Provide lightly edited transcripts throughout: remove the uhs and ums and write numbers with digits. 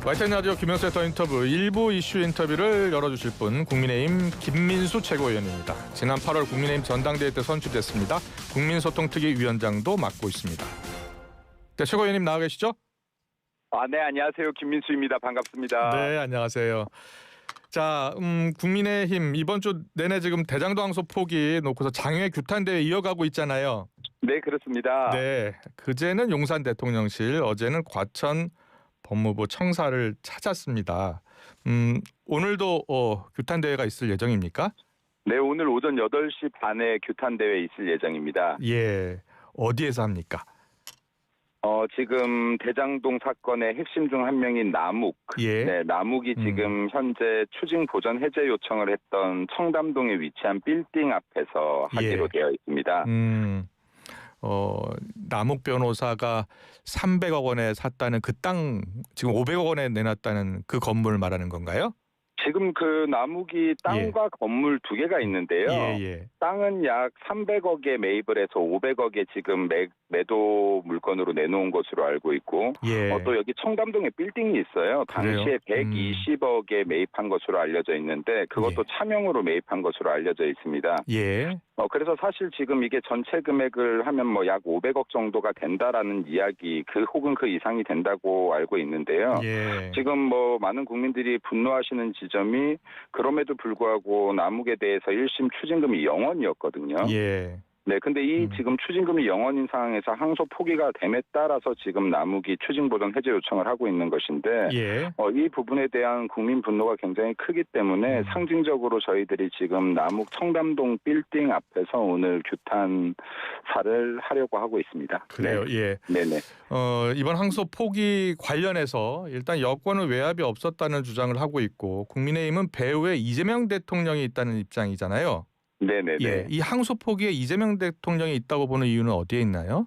YTN 라디오 김현수의 더 인터뷰 일부 이슈 인터뷰를 열어주실 분 국민의힘 김민수 최고위원입니다. 지난 8월 국민의힘 전당대회 때 선출됐습니다. 국민소통특위위원장도 맡고 있습니다. 네, 최고위원님 나와 계시죠? 네, 안녕하세요. 김민수입니다. 반갑습니다. 네, 안녕하세요. 자, 국민의힘 이번 주 내내 지금 대장동 항소 포기 놓고서 장외 규탄대회 이어가고 있잖아요. 네, 그렇습니다. 네, 그제는 용산 대통령실, 어제는 과천 법무부 청사를 찾았습니다. 오늘도 규탄대회가 있을 예정입니까? 네, 오늘 오전 8시 반에 규탄대회 있을 예정입니다. 예, 어디에서 합니까? 지금 대장동 사건의 핵심 중 한 명인 남욱. 예. 네, 남욱이 지금 현재 추징 보전 해제 요청을 했던 청담동에 위치한 빌딩 앞에서 하기로 되어 있습니다. 남욱 변호사가 300억 원에 샀다는 그 땅 지금 500억 원에 내놨다는 그 건물 말하는 건가요? 지금 그 남욱이 땅과 건물 두 개가 있는데요. 땅은 약 300억에 매입을 해서 500억에 지금 매도 물건으로 내놓은 것으로 알고 있고 또 여기 청담동에 빌딩이 있어요. 당시에 120억에 매입한 것으로 알려져 있는데 그것도 차명으로 매입한 것으로 알려져 있습니다. 그래서 사실 지금 이게 전체 금액을 하면 뭐 약 500억 정도가 된다라는 이야기 혹은 그 이상이 된다고 알고 있는데요. 지금 뭐 많은 국민들이 분노하시는 지점이 그럼에도 불구하고 남욱에 대해서 1심 추징금이 0원이었거든요. 네, 근데 이 지금 추징금이 0원인 상황에서 항소 포기가 됨에 따라서 지금 남욱이 추징보전 해제 요청을 하고 있는 것인데 이 부분에 대한 국민 분노가 굉장히 크기 때문에 상징적으로 저희들이 지금 남욱 청담동 빌딩 앞에서 오늘 규탄사를 하려고 하고 있습니다. 그래요. 네네. 이번 항소 포기 관련해서 일단 여권은 외압이 없었다는 주장을 하고 있고 국민의힘은 배후에 이재명 대통령이 있다는 입장이잖아요. 네네네. 이 항소 포기에 이재명 대통령이 있다고 보는 이유는 어디에 있나요?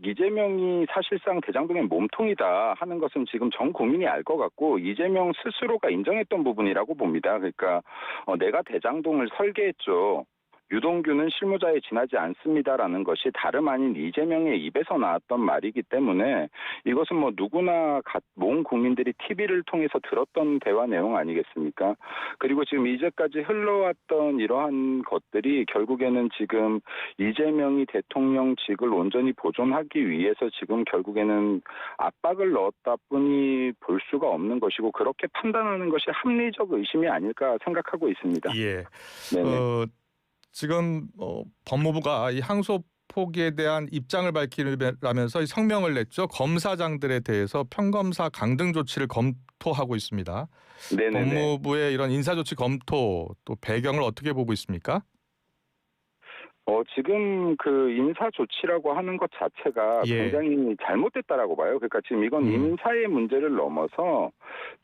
이재명이 사실상 대장동의 몸통이다 하는 것은 지금 전 국민이 알 것 같고 이재명 스스로가 인정했던 부분이라고 봅니다. 그러니까 내가 대장동을 설계했죠. 유동규는 실무자에 지나지 않습니다라는 것이 다름 아닌 이재명의 입에서 나왔던 말이기 때문에 이것은 뭐 누구나 모든 국민들이 TV를 통해서 들었던 대화 내용 아니겠습니까? 그리고 지금 이제까지 흘러왔던 이러한 것들이 결국에는 지금 이재명이 대통령직을 온전히 보존하기 위해서 지금 결국에는 압박을 넣었다 뿐이 볼 수가 없는 것이고 그렇게 판단하는 것이 합리적 의심이 아닐까 생각하고 있습니다. 지금 법무부가 이 항소 포기에 대한 입장을 밝히면서 성명을 냈죠. 검사장들에 대해서 평검사 강등 조치를 검토하고 있습니다. 법무부의 이런 인사조치 검토 또 배경을 어떻게 보고 있습니까? 지금 그 인사 조치라고 하는 것 자체가 굉장히 잘못됐다라고 봐요. 그러니까 지금 이건 인사의 문제를 넘어서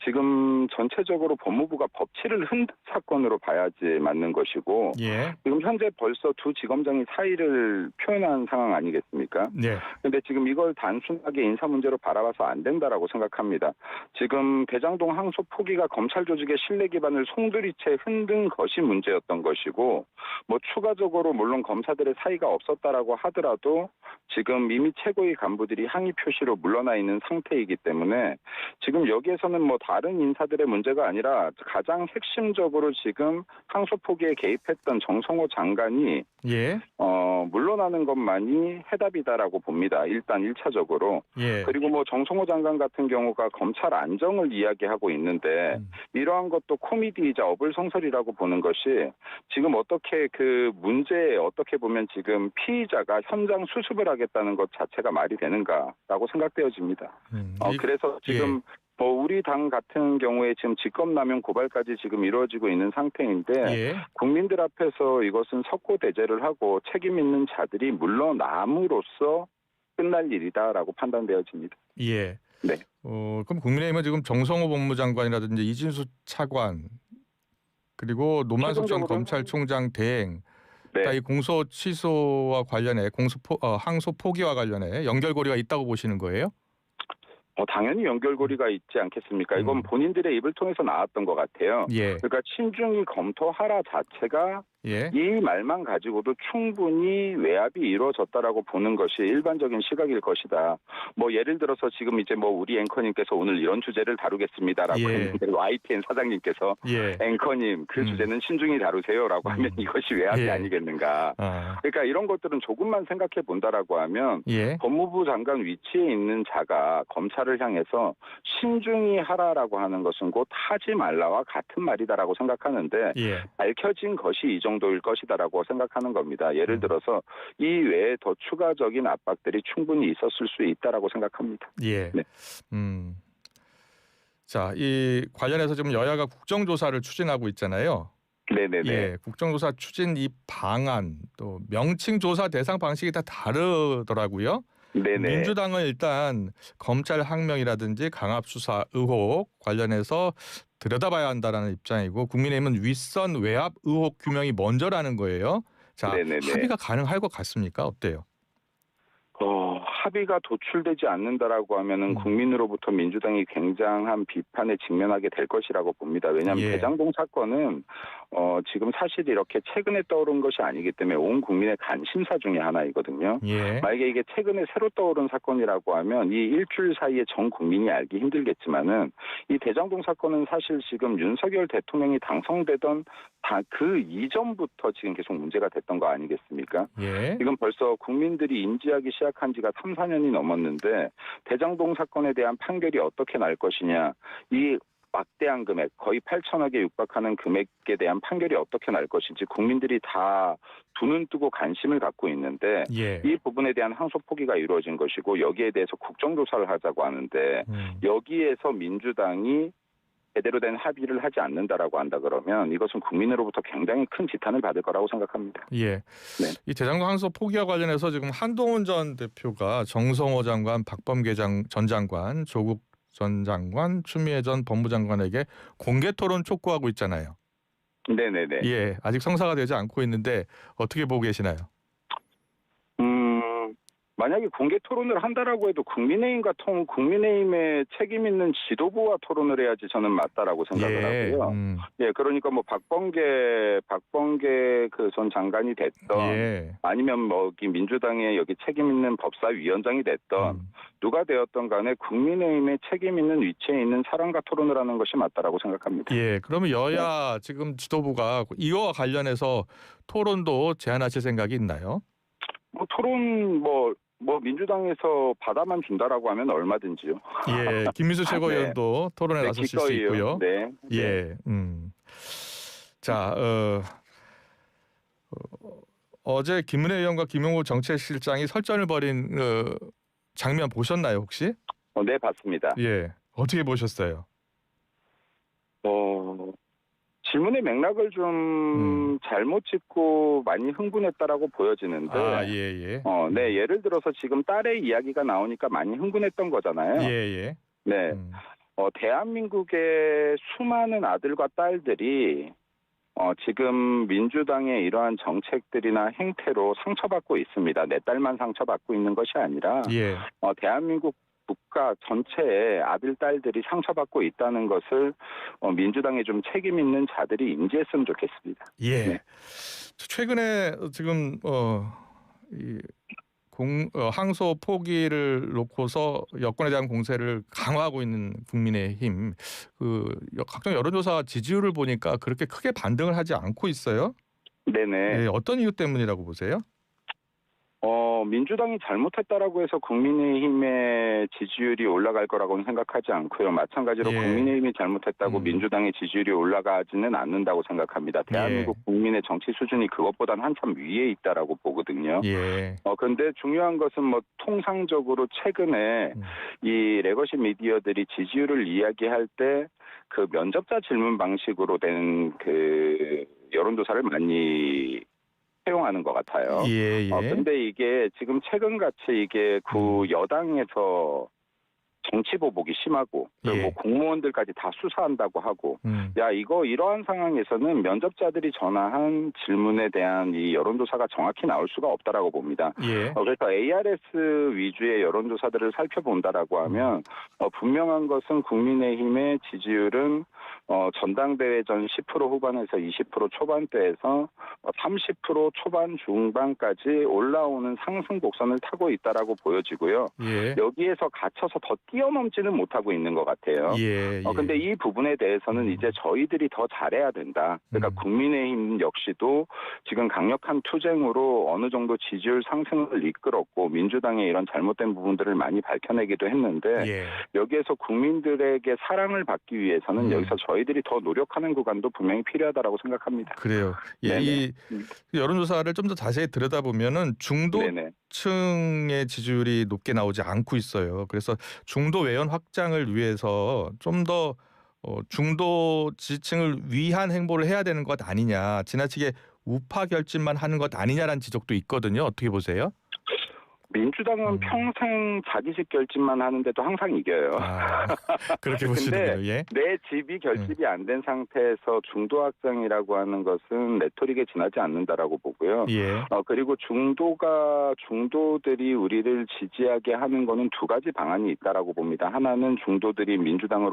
지금 전체적으로 법무부가 법치를 흔든 사건으로 봐야지 맞는 것이고 지금 현재 벌써 두 지검장이 사의를 표현한 상황 아니겠습니까? 그런데 지금 이걸 단순하게 인사 문제로 바라봐서 안 된다라고 생각합니다. 지금 대장동 항소 포기가 검찰 조직의 신뢰 기반을 송두리째 흔든 것이 문제였던 것이고 뭐 추가적으로 물론 검사들의 사의가 없었다라고 하더라도 지금 이미 최고위 간부들이 항의 표시로 물러나 있는 상태이기 때문에 지금 여기에서는 뭐 다른 인사들의 문제가 아니라 가장 핵심적으로 지금 항소 포기에 개입했던 정성호 장관이 물러나는 것만이 해답이다라고 봅니다. 일단 1차적으로. 그리고 뭐 정성호 장관 같은 경우가 검찰 안정을 이야기하고 있는데 이러한 것도 코미디이자 어불성설이라고 보는 것이 지금 어떻게 그 문제에 어떻게 보면 지금 피의자가 현장 수습을 하겠다는 것 자체가 말이 되는가라고 생각되어집니다. 그래서 지금 우리 당 같은 경우에 지금 직권남용 고발까지 지금 이루어지고 있는 상태인데 국민들 앞에서 이것은 석고대죄를 하고 책임 있는 자들이 물러남으로써 끝날 일이다라고 판단되어집니다. 그럼 국민의힘은 지금 정성호 법무장관이라든지 이진수 차관 그리고 노만석 전 검찰총장 대행 이 공소 취소와 관련해 항소 포기와 관련해 연결고리가 있다고 보시는 거예요? 당연히 연결고리가 있지 않겠습니까? 이건 본인들의 입을 통해서 나왔던 것 같아요. 그러니까 신중히 검토하라 자체가 예. 이 말만 가지고도 충분히 외압이 이루어졌다라고 보는 것이 일반적인 시각일 것이다. 뭐 예를 들어서 지금 이제 뭐 우리 앵커님께서 오늘 이런 주제를 다루겠습니다라고 예. 했는데 YTN 사장님께서 예. 앵커님 그 주제는 신중히 다루세요라고 하면 이것이 외압이 예. 아니겠는가. 그러니까 이런 것들은 조금만 생각해 본다라고 하면 예. 법무부 장관 위치에 있는 자가 검찰을 향해서 신중히 하라라고 하는 것은 곧 하지 말라와 같은 말이다라고 생각하는데 예. 밝혀진 것이 이 정도일 것이다라고 생각하는 겁니다. 예를 들어서 이 외에 더 추가적인 압박들이 충분히 있었을 수 있다라고 생각합니다. 예. 네. 자, 이 관련해서 지금 여야가 국정조사를 추진하고 있잖아요. 네네네. 예, 국정조사 추진 이 방안 또 명칭 조사 대상 방식이 다 다르더라고요. 네네. 민주당은 일단 검찰 항명이라든지 강압 수사 의혹 관련해서 들여다봐야 한다라는 입장이고 국민의힘은 윗선 외압 의혹 규명이 먼저라는 거예요. 자, 네네네. 합의가 가능할 것 같습니까? 어때요? 합의가 도출되지 않는다라고 하면은 국민으로부터 민주당이 굉장한 비판에 직면하게 될 것이라고 봅니다. 왜냐하면 예. 대장동 사건은 지금 사실 이렇게 최근에 떠오른 것이 아니기 때문에 온 국민의 관심사 중에 하나이거든요. 예. 만약에 이게 최근에 새로 떠오른 사건이라고 하면 이 일주일 사이에 전 국민이 알기 힘들겠지만은 이 대장동 사건은 사실 지금 윤석열 대통령이 당선되던 그 이전부터 지금 계속 문제가 됐던 거 아니겠습니까? 예. 지금 벌써 국민들이 인지하기 시작한 지가 3, 4년이 넘었는데 대장동 사건에 대한 판결이 어떻게 날 것이냐, 이 막대한 금액, 거의 8천억에 육박하는 금액에 대한 판결이 어떻게 날 것인지 국민들이 다 두 눈 뜨고 관심을 갖고 있는데 예. 이 부분에 대한 항소 포기가 이루어진 것이고 여기에 대해서 국정조사를 하자고 하는데 여기에서 민주당이 제대로 된 합의를 하지 않는다라고 한다 그러면 이것은 국민으로부터 굉장히 큰 비판을 받을 거라고 생각합니다. 예. 네. 이 대장동 항소 포기와 관련해서 지금 한동훈 전 대표가 정성호 장관, 박범계 전 장관, 조국 전 장관, 추미애 전 법무장관에게 공개 토론 촉구하고 있잖아요. 네네네. 예, 아직 성사가 되지 않고 있는데 어떻게 보고 계시나요? 만약에 공개 토론을 한다라고 해도 국민의힘의 책임 있는 지도부와 토론을 해야지 저는 맞다라고 생각을 하고요. 예, 그러니까 뭐 박범계 그 전 장관이 됐던 아니면 뭐 여기 민주당의 여기 책임 있는 법사위원장이 됐던 누가 되었던 간에 국민의힘의 책임 있는 위치에 있는 사람과 토론을 하는 것이 맞다라고 생각합니다. 예, 그러면 여야 지금 지도부가 이거와 관련해서 토론도 제안하실 생각이 있나요? 뭐 토론 민주당에서 받아만 준다라고 하면 얼마든지요. 예, 김민수 최고위원도 네. 토론에 나서실 수 있고요. 네. 예, 자, 어제 김은혜 의원과 김용호 정책실장이 설전을 벌인 장면 보셨나요 혹시? 네, 봤습니다. 예, 어떻게 보셨어요? 질문의 맥락을 좀 잘못 짚고 많이 흥분했다라고 보여지는데. 예. 네, 예를 들어서 지금 딸의 이야기가 나오니까 많이 흥분했던 거잖아요. 예. 네, 대한민국의 수많은 아들과 딸들이 지금 민주당의 이러한 정책들이나 행태로 상처받고 있습니다. 내 딸만 상처받고 있는 것이 아니라 대한민국 국가 전체의 아들, 딸들이 상처받고 있다는 것을 민주당의 좀 책임 있는 자들이 인지했으면 좋겠습니다. 예. 네. 최근에 지금 항소 포기를 놓고서 여권에 대한 공세를 강화하고 있는 국민의힘 각종 여론조사 지지율을 보니까 그렇게 크게 반등을 하지 않고 있어요. 네네. 예, 어떤 이유 때문이라고 보세요? 민주당이 잘못했다라고 해서 국민의힘의 지지율이 올라갈 거라고는 생각하지 않고요. 마찬가지로 국민의힘이 잘못했다고 민주당의 지지율이 올라가지는 않는다고 생각합니다. 대한민국 국민의 정치 수준이 그것보다는 한참 위에 있다라고 보거든요. 그런데 중요한 것은 뭐 통상적으로 최근에 이 레거시 미디어들이 지지율을 이야기할 때 그 면접자 질문 방식으로 된 그 여론조사를 많이 사용하는 것 같아요. 근데 이게 지금 최근같이 이게 여당에서 정치 보복이 심하고 그리고 예. 뭐 공무원들까지 다 수사한다고 하고 야 이거 이러한 상황에서는 면접자들이 전화한 질문에 대한 이 여론조사가 정확히 나올 수가 없다라고 봅니다. 예. 그래서 ARS 위주의 여론조사들을 살펴본다라고 하면 분명한 것은 국민의힘의 지지율은 전당대회 전 10% 후반에서 20% 초반대에서 30% 초반 중반까지 올라오는 상승 곡선을 타고 있다라고 보여지고요. 예. 여기에서 갇혀서 더 뛰어넘지는 못하고 있는 것 같아요. 예. 근데 이 부분에 대해서는 이제 저희들이 더 잘해야 된다. 그러니까 국민의힘 역시도 지금 강력한 투쟁으로 어느 정도 지지율 상승을 이끌었고 민주당의 이런 잘못된 부분들을 많이 밝혀내기도 했는데 예. 여기에서 국민들에게 사랑을 받기 위해서는 여기서 저희들이 더 노력하는 구간도 분명히 필요하다라고 생각합니다. 그래요. 예, 이 여론조사를 좀 더 자세히 들여다보면은 중도층의 지지율이 높게 나오지 않고 있어요. 그래서 중도 외연 확장을 위해서 좀 더 중도 지지층을 위한 행보를 해야 되는 것 아니냐, 지나치게 우파 결집만 하는 것 아니냐라는 지적도 있거든요. 어떻게 보세요? 민주당은 평생 자기집 결집만 하는데도 항상 이겨요. 그렇게 보시는군요. 예. 내 집이 결집이 안 된 상태에서 중도 확장이라고 하는 것은 레토릭에 지나지 않는다라고 보고요. 예. 그리고 중도들이 우리를 지지하게 하는 거는 두 가지 방안이 있다라고 봅니다. 하나는 중도들이 민주당을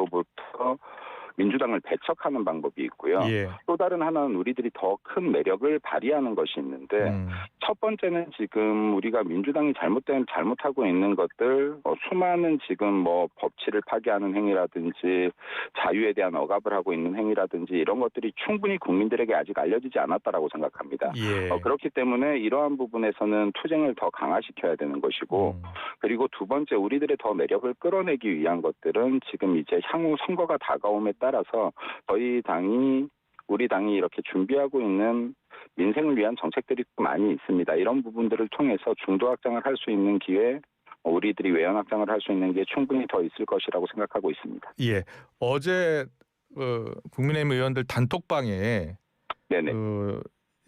배척하는 방법이 있고요. 예. 또 다른 하나는 우리들이 더 큰 매력을 발휘하는 것이 있는데 첫 번째는 지금 우리가 민주당이 잘못하고 있는 것들 수많은 지금 뭐 법치를 파괴하는 행위라든지 자유에 대한 억압을 하고 있는 행위라든지 이런 것들이 충분히 국민들에게 아직 알려지지 않았다라고 생각합니다. 예. 그렇기 때문에 이러한 부분에서는 투쟁을 더 강화시켜야 되는 것이고 그리고 두 번째 우리들의 더 매력을 끌어내기 위한 것들은 지금 이제 향후 선거가 다가옴에 따라서 우리 당이 이렇게 준비하고 있는 민생을 위한 정책들이 많이 있습니다. 이런 부분들을 통해서 중도 확장을 할 수 있는 기회, 우리들이 외연 확장을 할 수 있는 게 충분히 더 있을 것이라고 생각하고 있습니다. 예, 어제 국민의힘 의원들 단톡방에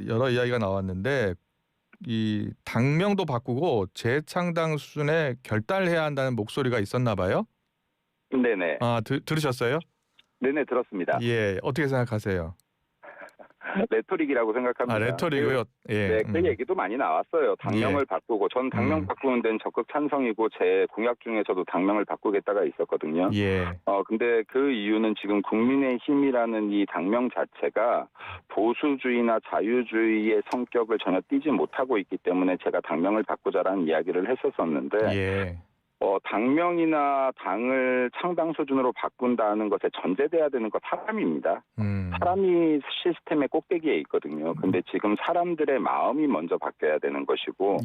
여러 이야기가 나왔는데 이 당명도 바꾸고 재창당 수준의 결단을 해야 한다는 목소리가 있었나 봐요. 네네. 들으셨어요? 네네, 들었습니다. 예, 어떻게 생각하세요? 레토릭이라고 생각합니다. 레토릭이요? 예. 네, 그 얘기도 많이 나왔어요. 당명을 바꾸고 전 당명 바꾸는 데는 적극 찬성이고 제 공약 중에서도 당명을 바꾸겠다가 있었거든요. 예. 근데 그 이유는 지금 국민의힘이라는 이 당명 자체가 보수주의나 자유주의의 성격을 전혀 띠지 못하고 있기 때문에 제가 당명을 바꾸자라는 이야기를 했었었는데 예. 당명이나 당을 창당 수준으로 바꾼다는 것에 전제돼야 되는 것 사람입니다. 사람이 시스템의 꼭대기에 있거든요. 근데 지금 사람들의 마음이 먼저 바뀌어야 되는 것이고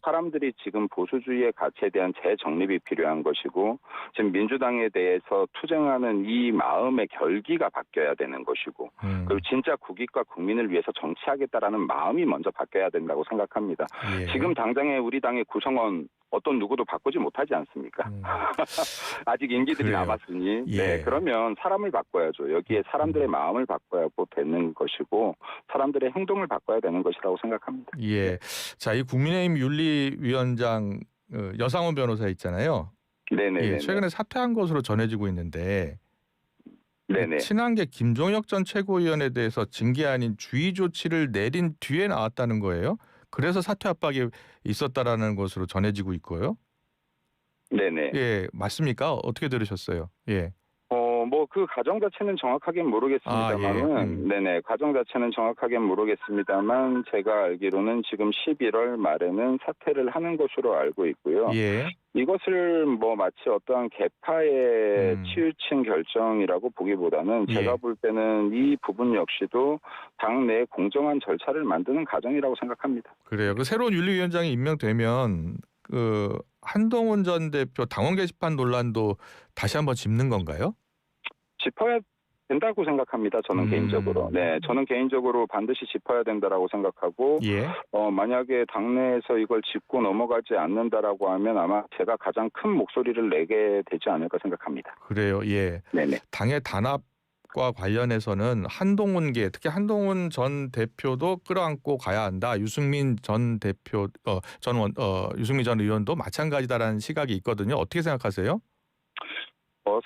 사람들이 지금 보수주의의 가치에 대한 재정립이 필요한 것이고 지금 민주당에 대해서 투쟁하는 이 마음의 결기가 바뀌어야 되는 것이고 그리고 진짜 국익과 국민을 위해서 정치하겠다라는 마음이 먼저 바뀌어야 된다고 생각합니다. 지금 당장에 우리 당의 구성원 어떤 누구도 바꾸지 못하지 않습니까? 아직 임기들이 남았으니 그러면 사람을 바꿔야죠. 여기에 사람들의 마음을 바꿔야 되는 것이고 사람들의 행동을 바꿔야 되는 것이라고 생각합니다. 예. 자, 이 국민의힘 윤리위원장 여상원 변호사 있잖아요. 네네. 예, 최근에 사퇴한 것으로 전해지고 있는데 친한계 김종혁 전 최고위원에 대해서 징계 아닌 주의 조치를 내린 뒤에 나왔다는 거예요. 그래서 사퇴 압박이 있었다라는 것으로 전해지고 있고요. 네네. 예, 맞습니까? 어떻게 들으셨어요? 예. 그 과정 자체는 정확하게 모르겠습니다만은, 네네, 과정 자체는 정확하게 모르겠습니다만, 제가 알기로는 지금 11월 말에는 사퇴를 하는 것으로 알고 있고요. 이것을 마치 어떠한 개파의 치우친 결정이라고 보기보다는 제가 볼 때는 이 부분 역시도 당내 공정한 절차를 만드는 과정이라고 생각합니다. 그래요. 그 새로운 윤리위원장이 임명되면 한동훈 전 대표 당원 게시판 논란도 다시 한번 짚는 건가요? 짚어야 된다고 생각합니다. 저는 개인적으로. 네, 저는 개인적으로 반드시 짚어야 된다라고 생각하고 만약에 당내에서 이걸 짚고 넘어가지 않는다라고 하면 아마 제가 가장 큰 목소리를 내게 되지 않을까 생각합니다. 그래요. 예. 네네. 당의 단합과 관련해서는 특히 한동훈 전 대표도 끌어안고 가야 한다. 유승민 전 유승민 전 의원도 마찬가지다라는 시각이 있거든요. 어떻게 생각하세요?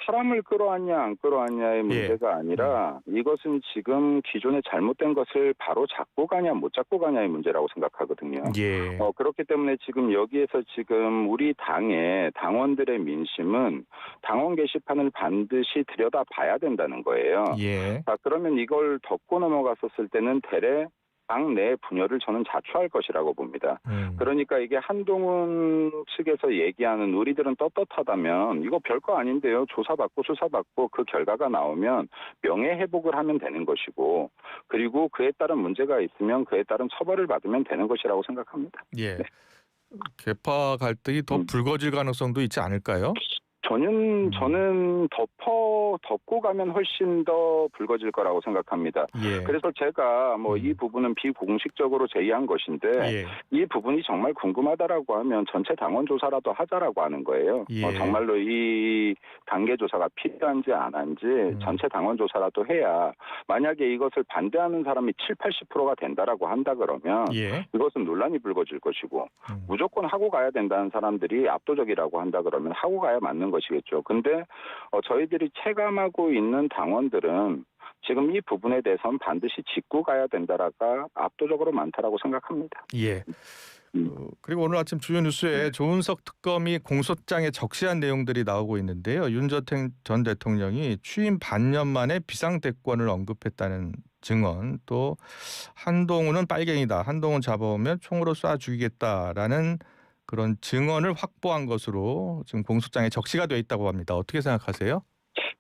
사람을 끌어안냐 안 끌어안냐의 문제가 아니라 이것은 지금 기존에 잘못된 것을 바로 잡고 가냐 못 잡고 가냐의 문제라고 생각하거든요. 예. 그렇기 때문에 지금 여기에서 지금 우리 당의 당원들의 민심은 당원 게시판을 반드시 들여다봐야 된다는 거예요. 예. 그러면 이걸 덮고 넘어갔었을 때는 대래 당 내 분열을 저는 자초할 것이라고 봅니다. 그러니까 이게 한동훈 측에서 얘기하는 우리들은 떳떳하다면 이거 별거 아닌데요. 조사받고 수사받고 그 결과가 나오면 명예회복을 하면 되는 것이고 그리고 그에 따른 문제가 있으면 그에 따른 처벌을 받으면 되는 것이라고 생각합니다. 예. 네. 계파 갈등이 더 불거질 가능성도 있지 않을까요? 저는 덮고 가면 훨씬 더 불거질 거라고 생각합니다. 예. 그래서 제가 이 부분은 비공식적으로 제의한 것인데 이 부분이 정말 궁금하다라고 하면 전체 당원 조사라도 하자라고 하는 거예요. 정말로 이 단계 조사가 필요한지 안 한지 전체 당원 조사라도 해야 만약에 이것을 반대하는 사람이 70-80%가 된다라고 한다 그러면 이것은 논란이 불거질 것이고 무조건 하고 가야 된다는 사람들이 압도적이라고 한다 그러면 하고 가야 맞는 것이겠죠. 근데 저희들이 체감하고 있는 당원들은 지금 이 부분에 대해서는 반드시 짚고 가야 된다라가 압도적으로 많다라고 생각합니다. 예. 그리고 오늘 아침 주요 뉴스에 조은석 특검이 공소장에 적시한 내용들이 나오고 있는데요. 윤 전 대통령이 취임 반년 만에 비상대권을 언급했다는 증언, 또 한동훈은 빨갱이다, 한동훈 잡아오면 총으로 쏴 죽이겠다라는 그런 증언을 확보한 것으로 지금 공소장에 적시가 돼 있다고 합니다. 어떻게 생각하세요?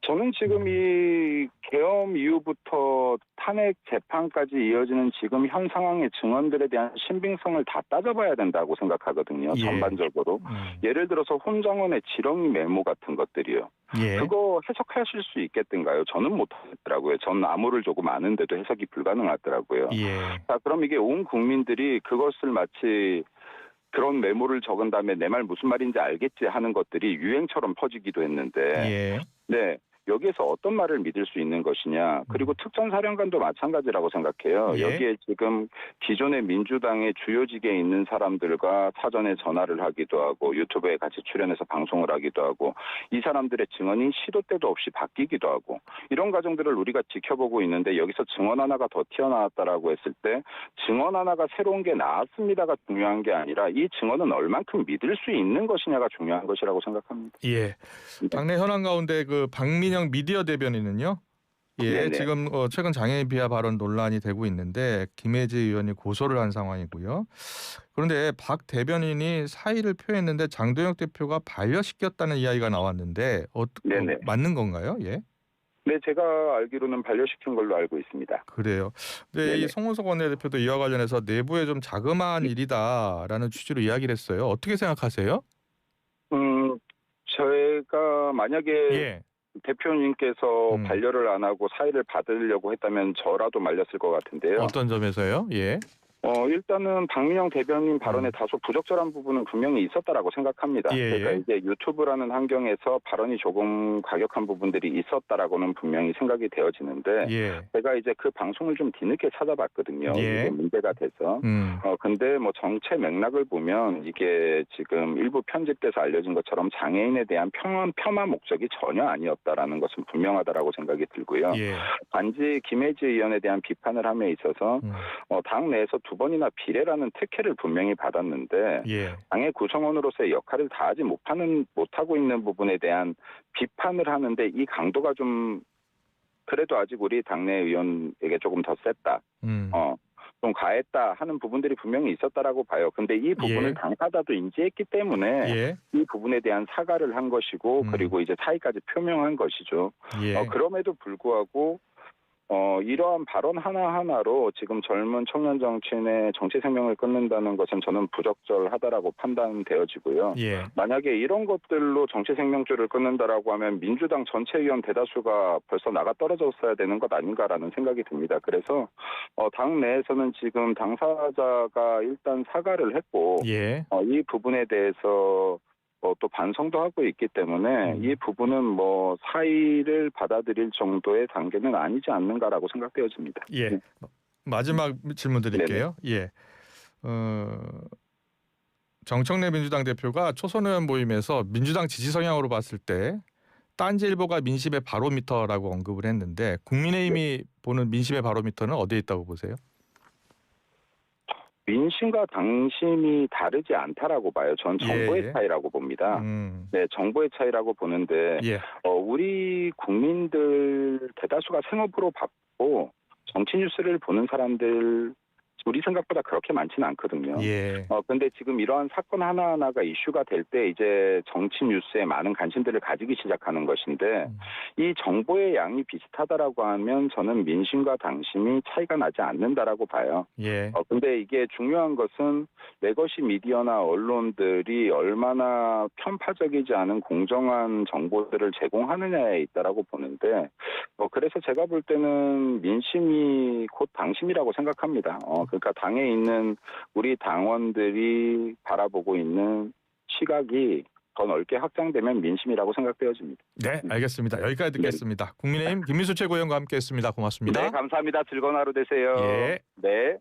저는 지금 이 계엄 이후부터 탄핵 재판까지 이어지는 지금 현 상황의 증언들에 대한 신빙성을 다 따져봐야 된다고 생각하거든요. 전반적으로. 예를 들어서 혼정원의 지렁이 메모 같은 것들이요. 그거 해석하실 수 있겠던가요? 저는 못하겠더라고요. 전 암호를 조금 아는데도 해석이 불가능하더라고요. 자, 그럼 이게 온 국민들이 그것을 마치 그런 메모를 적은 다음에 내 말 무슨 말인지 알겠지 하는 것들이 유행처럼 퍼지기도 했는데 여기에서 어떤 말을 믿을 수 있는 것이냐. 그리고 특전사령관도 마찬가지라고 생각해요. 여기에 지금 기존의 민주당의 주요직에 있는 사람들과 사전에 전화를 하기도 하고 유튜브에 같이 출연해서 방송을 하기도 하고 이 사람들의 증언이 시도 때도 없이 바뀌기도 하고 이런 과정들을 우리가 지켜보고 있는데 여기서 증언 하나가 더 튀어나왔다라고 했을 때 증언 하나가 새로운 게 나왔습니다가 중요한 게 아니라 이 증언은 얼만큼 믿을 수 있는 것이냐가 중요한 것이라고 생각합니다. 당내 현안 가운데 그 박민영 미디어 대변인은요. 지금 최근 장애인 비하 발언 논란이 되고 있는데 김혜지 의원이 고소를 한 상황이고요. 그런데 박 대변인이 사의를 표했는데 장도영 대표가 반려시켰다는 이야기가 나왔는데 맞는 건가요? 네, 제가 알기로는 반려시킨 걸로 알고 있습니다. 그래요. 근데 이 송원석 원내대표도 이와 관련해서 내부에 좀 자그마한 일이다라는 취지로 이야기를 했어요. 어떻게 생각하세요? 저희가 만약에 대표님께서 반려를 안 하고 사의를 받으려고 했다면 저라도 말렸을 것 같은데요. 어떤 점에서요? 일단은 박민영 대변인 발언에 다소 부적절한 부분은 분명히 있었다라고 생각합니다. 그러니까 이제 유튜브라는 환경에서 발언이 조금 과격한 부분들이 있었다라고는 분명히 생각이 되어지는데 제가 이제 그 방송을 좀 뒤늦게 찾아봤거든요. 이게 문제가 돼서. 근데 정체 맥락을 보면 이게 지금 일부 편집돼서 알려진 것처럼 장애인에 대한 폄하 목적이 전혀 아니었다라는 것은 분명하다라고 생각이 들고요. 단지 김혜지 의원에 대한 비판을 함에 있어서 당 내에서 두 번이나 비례라는 특혜를 분명히 받았는데 당의 구성원으로서의 역할을 다하지 못하고 있는 부분에 대한 비판을 하는데 이 강도가 좀 그래도 아직 우리 당내 의원에게 조금 더 셌다. 좀 가했다 하는 부분들이 분명히 있었다라고 봐요. 근데 이 부분을 당사자도 인지했기 때문에 이 부분에 대한 사과를 한 것이고 그리고 이제 사의까지 표명한 것이죠. 그럼에도 불구하고 이러한 발언 하나하나로 지금 젊은 청년 정치인의 정치 생명을 끊는다는 것은 저는 부적절하다라고 판단되어지고요. 만약에 이런 것들로 정치 생명줄을 끊는다라고 하면 민주당 전체 의원 대다수가 벌써 나가 떨어졌어야 되는 것 아닌가라는 생각이 듭니다. 그래서 당 내에서는 지금 당사자가 일단 사과를 했고 이 부분에 대해서 또 반성도 하고 있기 때문에 이 부분은 사의를 받아들일 정도의 단계는 아니지 않는가라고 생각되어집니다. 마지막 질문 드릴게요. 정청래 민주당 대표가 초선 의원 모임에서 민주당 지지 성향으로 봤을 때 딴지일보가 민심의 바로미터라고 언급을 했는데 국민의힘이 보는 민심의 바로미터는 어디에 있다고 보세요? 민심과 당심이 다르지 않다라고 봐요. 전 정보의 예. 차이라고 봅니다. 네, 정보의 차이라고 보는데 예. 우리 국민들 대다수가 생업으로 바쁘고 정치 뉴스를 보는 사람들 우리 생각보다 그렇게 많지는 않거든요. 예. 근데 지금 이러한 사건 하나하나가 이슈가 될 때 이제 정치 뉴스에 많은 관심들을 가지기 시작하는 것인데 이 정보의 양이 비슷하다라고 하면 저는 민심과 당심이 차이가 나지 않는다라고 봐요. 예. 근데 이게 중요한 것은 레거시 미디어나 언론들이 얼마나 편파적이지 않은 공정한 정보들을 제공하느냐에 있다라고 보는데 그래서 제가 볼 때는 민심이 곧 당심이라고 생각합니다. 그러니까 당에 있는 우리 당원들이 바라보고 있는 시각이 더 넓게 확장되면 민심이라고 생각되어집니다. 네, 알겠습니다. 여기까지 듣겠습니다. 네. 국민의힘 김민수 최고위원과 함께했습니다. 고맙습니다. 네, 감사합니다. 즐거운 하루 되세요. 예. 네.